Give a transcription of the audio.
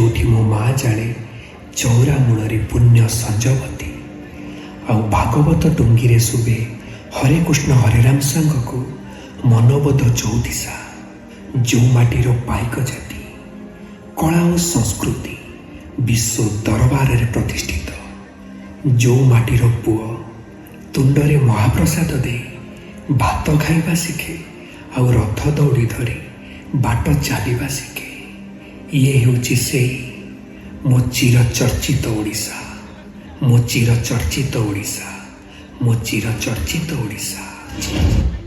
जोठी मो माँ जाने चौरा मूल पुण्य संजवती आउ भागवत टुंगी शुभे हरे कृष्ण हरे राम सांग को मनोबोध चौदिशा जो माटीर पाइक जाति कला और संस्कृति विश्व दरबार रे प्रतिष्ठित जो माटीर पुओ तुंडरे महाप्रसाद दे भात खाइबा शिखे आउ रथ दौड़ी धरी बाट चलवा शिखे ये होची से मो चिर चर्चित ओडिशा मो चिर चर्चित ओडिशा मो चिर चर्चित ओडिशा।